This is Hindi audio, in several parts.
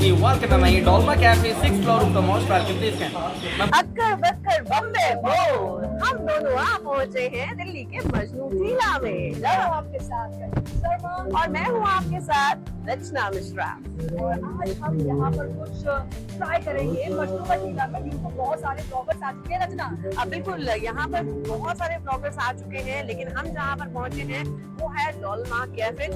me welcome my Dolma Cafe 6th floor of the most welcome please can. Occur Bakkar Bombay बोल, हम दोनों आ पहुँचे हैं दिल्ली के मजनू टीला में। हम आपके साथ शर्मा और मैं हूँ आपके साथ रचना मिश्रा। और आज हम यहाँ पर कुछ ट्राई करेंगे मजनू का टीला में, क्योंकि बहुत सारे ब्लॉगर्स आ चुके हैं रचना। अब बिल्कुल यहाँ पर बहुत सारे ब्लॉगर्स आ चुके हैं, लेकिन हम जहाँ पर पहुँचे हैं वो है डोलमा कैफे।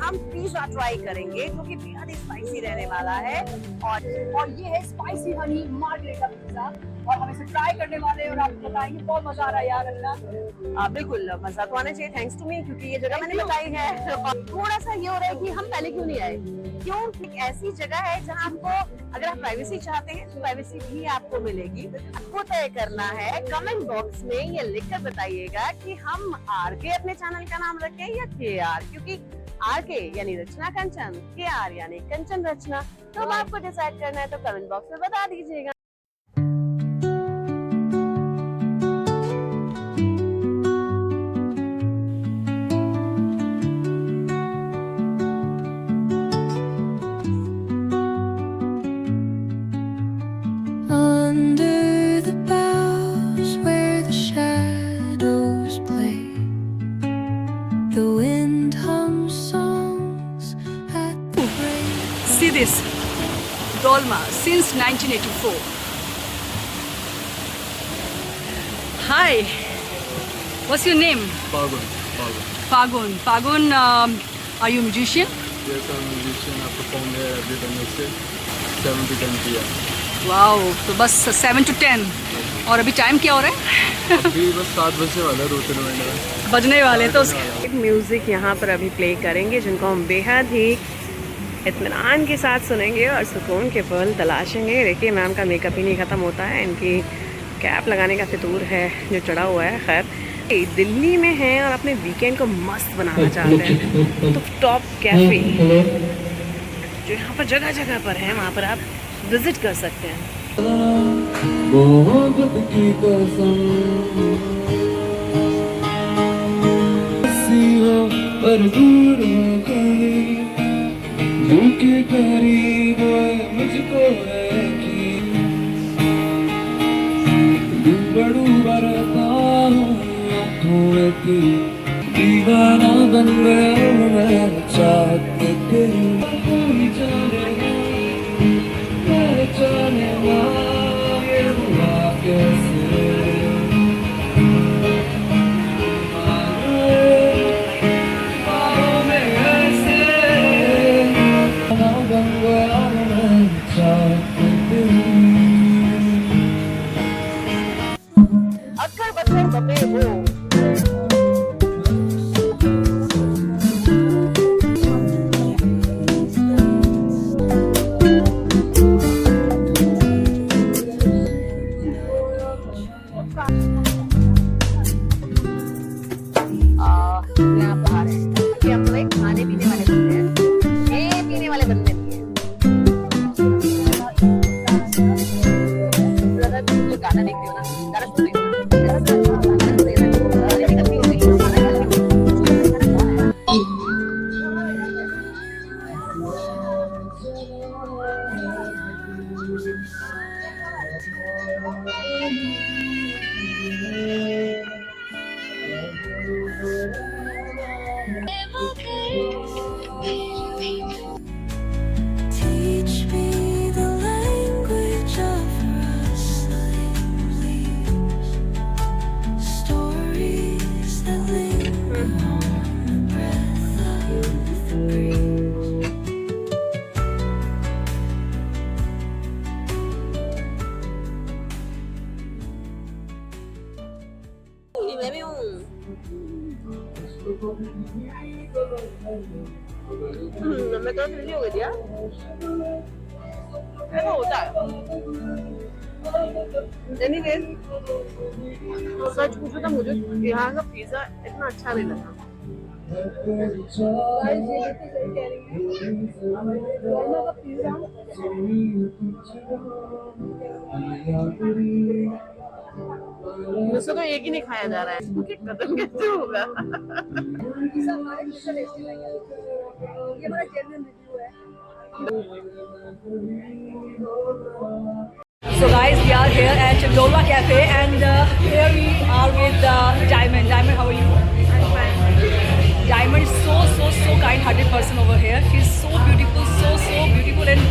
हम पिज़्ज़ा ट्राई करेंगे जो कि बेहद स्पाइसी रहने वाला है और ये है स्पाइसी हनी मार्गरेटा पिज़्ज़ा, और हम इसे ट्राई करने वाले हैं और आपको बताएंगे। बहुत मजा आ रहा है यार रचना। बिल्कुल मजा तो आना चाहिए, थैंक्स टू मी, क्योंकि ये जगह मैंने बताई है। और थोड़ा सा ये हो रहा है कि हम पहले क्यों नहीं आए, क्यों? एक ऐसी जगह है जहाँ आपको अगर आप प्राइवेसी चाहते हैं तो प्राइवेसी भी आपको मिलेगी। आपको तय करना है, कमेंट बॉक्स में ये लिखकर बताइएगा कि हम आरके अपने चैनल का नाम रखें या केआर, क्योंकि आरके यानी रचना कंचन, केआर यानी कंचन रचना। तो अब आपको डिसाइड करना है तो कमेंट बॉक्स में बता दीजिएगा। See this, Dolma since 1984. Hi, what's your name? Pagun. Fagun. Fagun, are you a musician? Yes, I'm a musician. I perform here every Wednesday, 7 to 10 p.m. Wow, तो बस 7 to 10 और अभी टाइम क्या हो रहा है? अभी बस 7 बजने वाला है, 2-3 मिनट में बजने वाले तो एक म्यूजिक यहाँ पर अभी प्ले करेंगे जिनको हम बेहद ही इत्मीनान के साथ सुनेंगे और सुकून के पल तलाशेंगे। देखिए मैम का मेकअप ही नहीं ख़त्म होता है, इनकी कैप लगाने का फितूर है जो चढ़ा हुआ है। खैर दिल्ली में हैं और अपने वीकेंड को मस्त बनाना चाहते हैं तो टॉप कैफ़े जो यहाँ पर जगह जगह पर है वहाँ पर आप विज़िट कर सकते हैं। के करीब मुझको बड़ू बरता हूँ दीवाना बन गया मैं चाहते जाने कैसे अक्कर बक्कर बम्बे बोल। यहाँ पर आ रहे हैं कि हम लोग खाने पीने वाले बंदे हैं, ये पीने वाले बंदे नहीं हैं। गाना देखते हो ना, गाना सुनते हो Teach me the language of rustling leaves, stories that linger on the breath of the breeze. मैं भी हूँ। मैं तो फ्री हो गई यार, ऐसा होता है। एनीवेज, सच पूछो तो मुझे यहाँ का पिज्जा इतना अच्छा नहीं लगा। मुझसे तो एक ही नहीं खाया जा रहा है, खत्म कैसे होगा? ये बड़ा जेन्युइन रिव्यू है। So guys, we are here at Lola Cafe and here we are with Diamond. Diamond, how are you? I'm fine. Diamond is so kind-hearted person over here. She's so beautiful and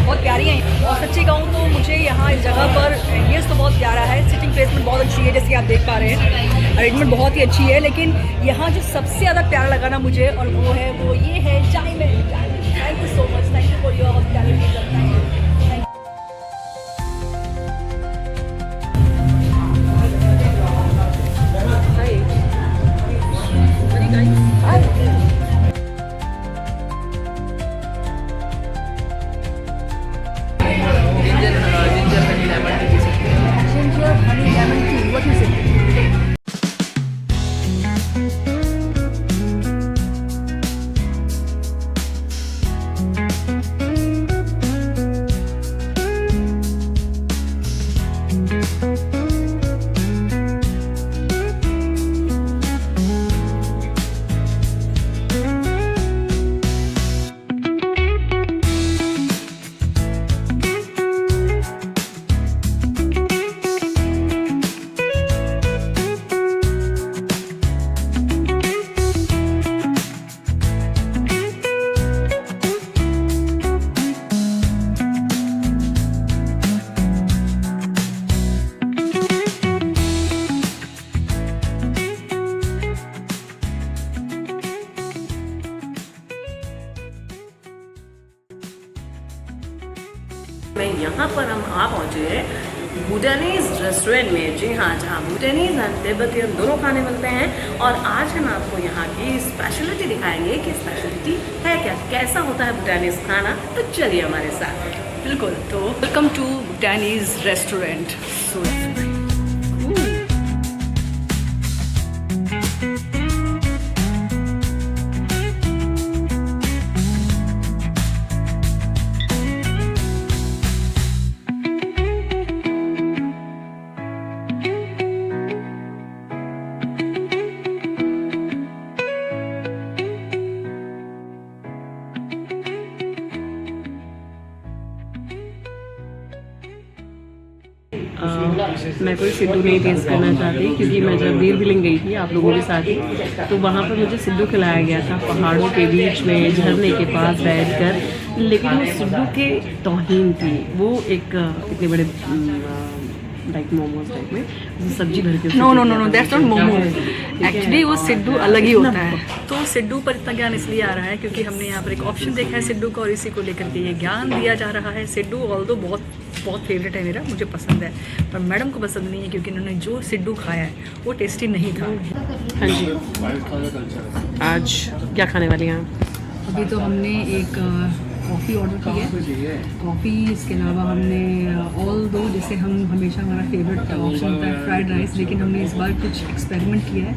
बहुत प्यारी है। और सच्ची कहूँ तो मुझे यहाँ इस जगह पर एम्बियंस तो बहुत प्यारा है, सिटिंग प्लेसमेंट बहुत अच्छी है, जैसे आप देख पा रहे हैं, अरेंजमेंट बहुत ही अच्छी है। लेकिन यहाँ जो सबसे ज़्यादा प्यारा लगा ना मुझे, और वो ये है diamond. Thank you so much, thank you for your hospitality. मैं यहाँ पर हम पहुँचे हैं भूटानीज रेस्टोरेंट में। जी हाँ, जहाँ भूटानीज एंड तिब्बतियन दोनों खाने मिलते हैं। और आज हम आपको यहाँ की स्पेशलिटी दिखाएंगे कि स्पेशलिटी है क्या, कैसा होता है भूटानीज खाना। तो चलिए हमारे साथ। बिल्कुल, तो वेलकम टू भूटानीज रेस्टोरेंट। मैं कोई सिद्धू नहीं टेस्ट करना चाहती, क्योंकि मैं जब वीर बिलिंग गई थी आप लोगों के साथ ही, तो वहाँ पर मुझे सिद्धू खिलाया गया था पहाड़ों के बीच में झरने के पास बैठकर। लेकिन वो सिद्धू के तौहीन थी। वो एक इतने बड़े लाइक मोमोज टाइप में सब्जी भर के। No that's not momo. Actually वो सिद्धू अलग ही होता है। तो सिद्धू पर इतना ज्ञान इसलिए आ रहा है क्योंकि हमने यहाँ पर एक ऑप्शन देखा है सिद्धू का, और इसी को लेकर के ये ज्ञान दिया जा रहा है। सिद्धू ऑल्दो बहुत फेवरेट है मेरा, मुझे पसंद है, पर मैडम को पसंद नहीं है क्योंकि इन्होंने जो सिद्धू खाया है वो टेस्टी नहीं था। हाँ जी, आज क्या खाने वाली हैं? अभी तो हमने एक कॉफ़ी ऑर्डर की है, कॉफ़ी। इसके अलावा हमने ऑल दो, जैसे हम हमेशा हमारा फेवरेट ऑप्शन होता है फ्राइड राइस, लेकिन हमने इस बार कुछ एक्सपेरिमेंट किया है।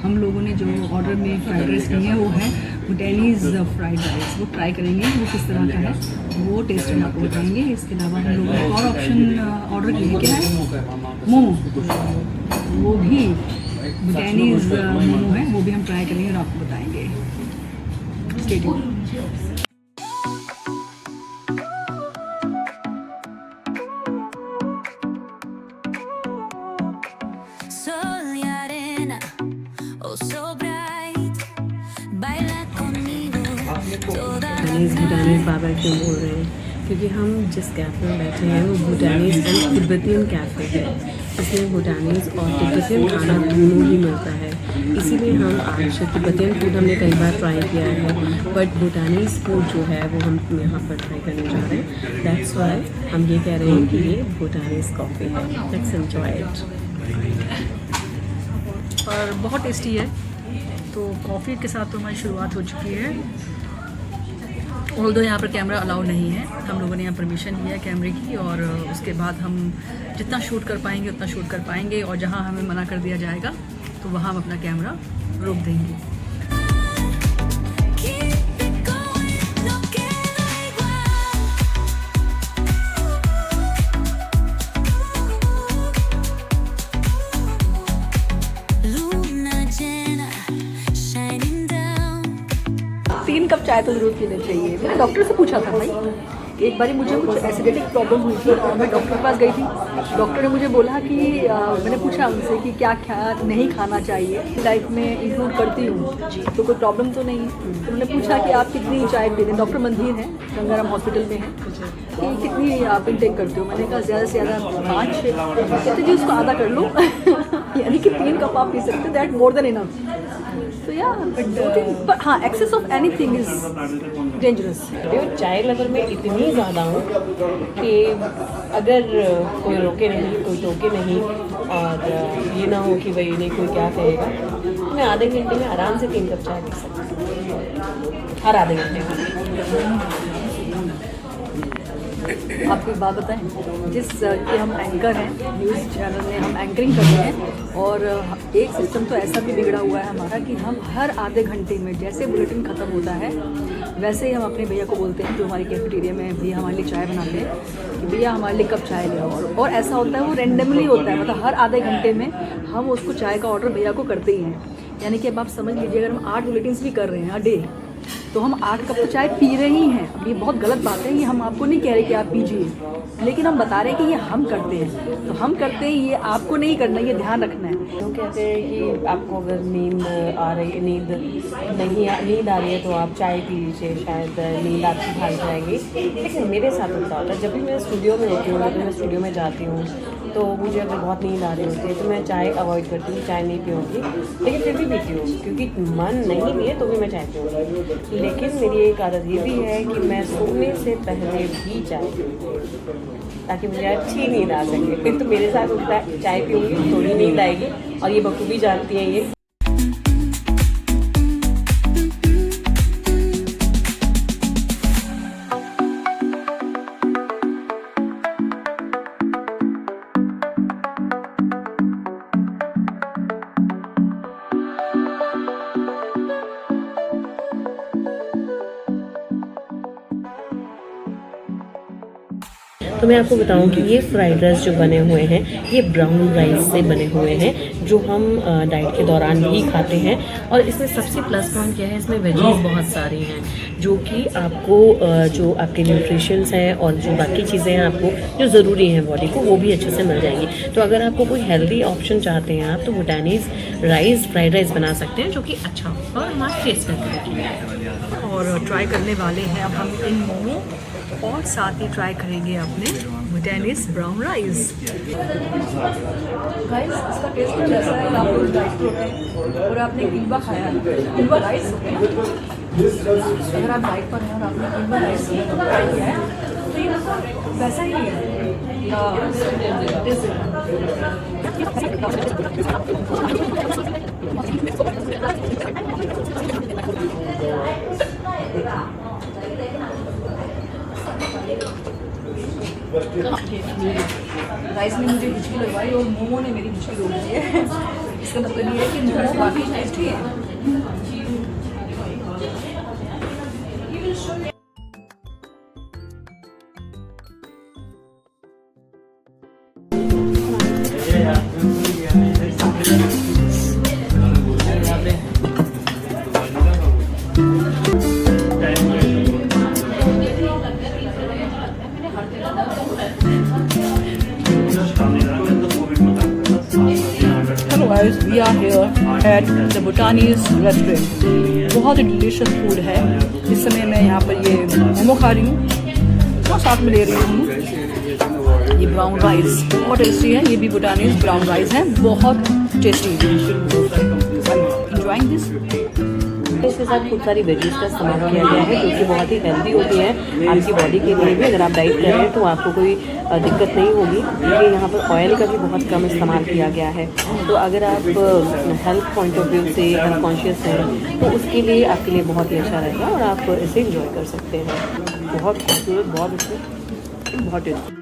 हम लोगों ने जो ऑर्डर में फ्राइड राइस की है वो है भूटानीज फ्राइड राइस। वो ट्राई करेंगे वो किस तरह का है, वो टेस्ट हम आपको बताएंगे। इसके अलावा हम लोगों ने और ऑप्शन ऑर्डर किए, क्या है, मोमो। वो भी भूटानीज मोमो है, वो भी हम ट्राई करेंगे और आपको बताएंगे। Stay tuned. भूटानीज बाबा क्यों बोल रहे हैं? क्योंकि हम जिस कैफ़े में बैठे हैं वो भूटानीज एंड तिब्बतियन कैफ़े है, इसमें भूटानीज और तिब्बतियन खाना दोनों ही मिलता है। इसीलिए हम आज तिब्बतियन फूड हमने कई बार ट्राई किया है, बट भूटानीज फूड जो है वो हम यहाँ पर ट्राई करने जा रहे हैं। दैट्स वाई हम ये कह रहे हैं कि ये भूटानीज कॉफ़ी है। Let's enjoy it. और बहुत टेस्टी है। तो कॉफ़ी के साथ तो हमारी शुरुआत हो चुकी है। ऑल्दो यहाँ पर कैमरा अलाउ नहीं है, हम लोगों ने यहाँ परमिशन लिया है कैमरे की, और उसके बाद हम जितना शूट कर पाएंगे उतना शूट कर पाएंगे, और जहाँ हमें मना कर दिया जाएगा तो वहाँ हम अपना कैमरा रोक देंगे। Keep it going, no queda igual. Luna llena, shining down. 3 cup चाय तो ज़रूर पीना चाहिए। मैंने डॉक्टर से पूछा था भाई, एक बारी मुझे कुछ एसिडिटिक प्रॉब्लम हुई थी और मैं डॉक्टर के पास गई थी। डॉक्टर ने मुझे बोला कि मैंने पूछा उनसे कि क्या नहीं खाना चाहिए, लाइफ में इंक्लूड करती हूँ तो कोई प्रॉब्लम तो नहीं है। तो उन्होंने पूछा कि आप कितनी चाय पीते हैं, डॉक्टर मंदिर हैं, गंगाराम हॉस्पिटल में हैं, कि कितनी आप इंटेक करते हो। मैंने कहा ज़्यादा से ज़्यादा 5-6। कहते जी उसको आधा कर लो यानी कि 3 कप आप पी सकते, दैट मोर देन इनफ। तो या बट हाँ, excess of anything is dangerous. Chai lover में इतनी ज़्यादा हूँ कि अगर कोई रोके नहीं, कोई टोके नहीं, और ये ना हो कि भाई नहीं कोई क्या कहेगा, तो मैं आधे घंटे में आराम से 3 कप चाय पी सकती हूँ, हर आधे घंटे में। आपको एक बात बताएं, जिस कि हम एंकर हैं, न्यूज़ चैनल में हम एंकरिंग करते हैं, और एक सिस्टम तो ऐसा भी बिगड़ा हुआ है हमारा कि हम हर आधे घंटे में जैसे बुलेटिन ख़त्म होता है वैसे ही हम अपने भैया को बोलते हैं जो हमारी कैफेटेरिया में भैया हमारे लिए चाय बनाते हैं कि भैया हमारे लिए कप चाय ले आओ। और ऐसा होता है वो रेंडमली होता है, मतलब हर आधे घंटे में हम उसको चाय का ऑर्डर भैया को करते ही हैं। यानी कि अब आप समझ लीजिए अगर हम 8 बुलेटिन्स भी कर रहे हैं डे, तो हम 8 कप चाय पी रहे ही हैं। अब ये बहुत गलत बात है, ये हम आपको नहीं कह रहे कि आप पीजिए, लेकिन हम बता रहे हैं कि ये हम करते हैं, तो हम करते हैं, ये आपको नहीं करना, ये ध्यान रखना है। लोग कहते हैं कि आपको अगर नींद आ रही, नींद आ रही है तो आप चाय पी लीजिए, शायद नींद आपकी भाग जाएगी। लेकिन मेरे साथ होता है, जब भी मैं स्टूडियो में होती हूँ, जब मैं स्टूडियो में जाती हूँ, तो मुझे अगर बहुत नींद आ रही होती है तो मैं चाय अवॉइड करती हूँ, चाय नहीं पीऊँगी, लेकिन फिर भी पीती हूँ क्योंकि मन नहीं भी है तो भी मैं चाय पीऊँगी। लेकिन मेरी एक आदत ये भी है कि मैं सोने से पहले भी चाय पीऊँगी ताकि मुझे अच्छी नींद आ सके। फिर तो मेरे साथ होता है चाय पीऊँगी थोड़ी नींद आएगी, और ये बखूबी जानती है ये। तो मैं आपको बताऊं कि ये फ्राइड राइस जो बने हुए हैं ये ब्राउन राइस से बने हुए हैं, जो हम डाइट के दौरान भी खाते हैं। और इसमें सबसे प्लस पॉइंट क्या है, इसमें वेजीज बहुत सारी हैं जो कि आपको जो आपके न्यूट्रिशंस हैं और जो बाकी चीज़ें हैं आपको जो ज़रूरी हैं बॉडी को, वो भी अच्छे से मिल जाएंगी। तो अगर आपको कोई हेल्दी ऑप्शन चाहते हैं आप, तो भूटानीज़ राइस फ्राइड राइस बना सकते हैं, जो कि अच्छा होगा और हमारा टेस्ट करके। और ट्राई करने वाले हैं अब हम इन मोमो, और साथ ही ट्राई करेंगे अपने भूटानीज़ ब्राउन राइस। गाइस इसका टेस्ट कुछ ऐसा है, आप लोग डाइट पे होते हैं और आपने किम्बा खाया है, किम्बा राइस होता है ना, अगर आप डाइट पर हैं और आपने किम्बा राइस ट्राई किया है तो ये मतलब वैसा ही है। राइस ने मुझे हिचकी लगवाई और मोमो ने मेरी हिचकी रोक दी है। इसका मतलब ये है कि मोमो काफ़ी टेस्टी है। Guys, we are here at the Bhutanese restaurant. बहुत ही डिलीशियस फूड है। इस समय मैं यहाँ पर ये मोमो खा रही हूँ और साथ में ले रही हूँ ये ब्राउन राइस, बहुत टेस्टी है। ये भी भूटानीज ब्राउन राइस है, बहुत टेस्टी। Enjoying this. इसके साथ खूब सारी वेजीज का इस्तेमाल किया गया है जो कि बहुत ही हेल्दी होती है आपकी बॉडी के लिए भी। अगर आप डाइट कर रहे हैं तो आपको कोई दिक्कत नहीं होगी, क्योंकि यहाँ पर ऑयल का भी बहुत कम इस्तेमाल किया गया है। तो अगर आप हेल्थ पॉइंट ऑफ व्यू से हेल्थ कॉन्शियस हैं तो उसके लिए आपके लिए बहुत ही अच्छा रहेगा और आप इसे इंजॉय कर सकते हैं। बहुत खूबसूरत, बहुत अच्छे, बहुत tasty.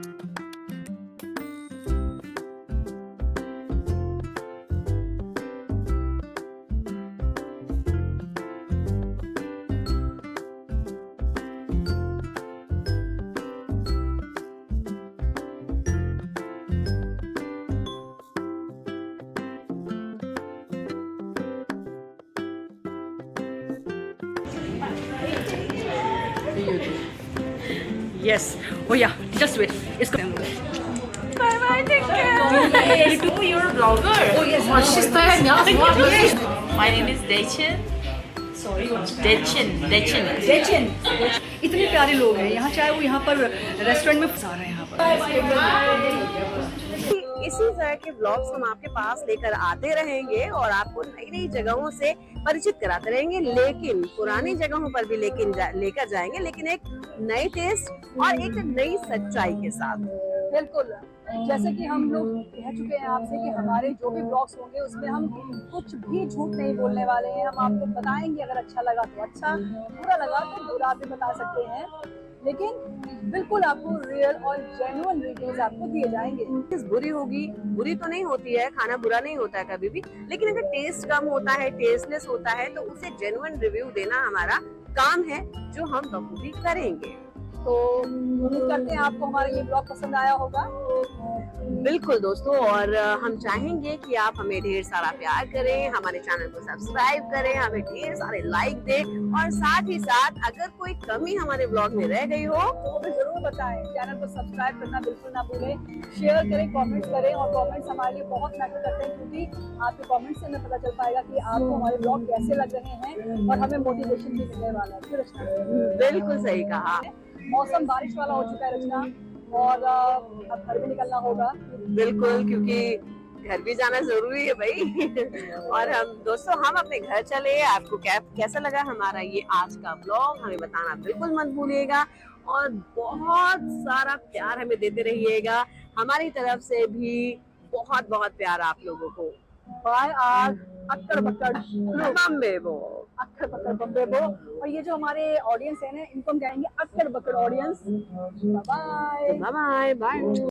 Yes. Oh yeah. Just wait. It's coming. Bye bye, take care. You're a blogger. Oh yes. My name is Dechin. Sorry. Dechin. इतने प्यारे लोग हैं यहाँ, चाहे वो यहाँ पर रेस्टोरेंट में फंसा रहे हैं यहाँ पर। इसी तरह के ब्लॉग्स हम आपके पास लेकर आते रहेंगे और आपको नई नई जगहों से परिचित कराते रहेंगे, लेकिन पुरानी जगहों पर भी लेकर जाएंगे, लेकिन एक नए टेस्ट और एक नई सच्चाई के साथ। बिल्कुल, जैसे कि हम लोग कह चुके हैं आपसे कि हमारे जो भी ब्लॉग्स होंगे उसमें हम कुछ भी झूठ नहीं बोलने वाले हैं। हम आपको बताएंगे, अगर अच्छा लगा तो अच्छा, बुरा लगा तो बुरा भी बता सकते हैं, लेकिन बिल्कुल आपको रियल और जेन्युइन रिव्यूज आपको दिए जाएंगे। बुरी होगी, बुरी तो नहीं होती है, खाना बुरा नहीं होता है कभी भी, लेकिन अगर टेस्ट कम होता है, टेस्टलेस होता है, तो उसे जेन्युइन रिव्यू देना हमारा काम है, जो हम बखूबी करेंगे। तो उम्मीद करते हैं आपको हमारा ये ब्लॉग पसंद आया होगा। बिल्कुल दोस्तों, और हम चाहेंगे कि आप हमें ढेर सारा प्यार करें, हमारे चैनल को सब्सक्राइब करें, हमें ढेर सारे लाइक दें, और साथ ही साथ अगर कोई कमी हमारे ब्लॉग में रह गई हो तो हमें जरूर बताएं। चैनल को सब्सक्राइब करना बिल्कुल ना भूलें, शेयर करें, कमेंट्स करें, और कमेंट्स हमारे लिए बहुत मैटर करते हैं, क्योंकि आपके कमेंट्स से हमें पता चल पाएगा कि आपको हमारे ब्लॉग कैसे लग रहे हैं और हमें मोटिवेशन भी मिलने वाला है। फिर बिल्कुल सही कहा। मौसम बारिश वाला हो चुका है रचना, और अब घर भी निकलना होगा। बिल्कुल, क्योंकि घर भी जाना जरूरी है भाई। और हम दोस्तों, हम अपने घर चले। आपको कैसा लगा हमारा ये आज का ब्लॉग, हमें बताना बिल्कुल मत भूलिएगा, और बहुत सारा प्यार हमें देते रहिएगा। हमारी तरफ से भी बहुत बहुत प्यार आप लोगों को। बाय आज अक्कड़ बक्कड़ बम्बे बो, अक्कड़ बक्कड़ बम्बे बो। और ये जो हमारे ऑडियंस है ना, इनको हम कहेंगे अक्कड़ बक्कड़ ऑडियंस। Bye bye bye.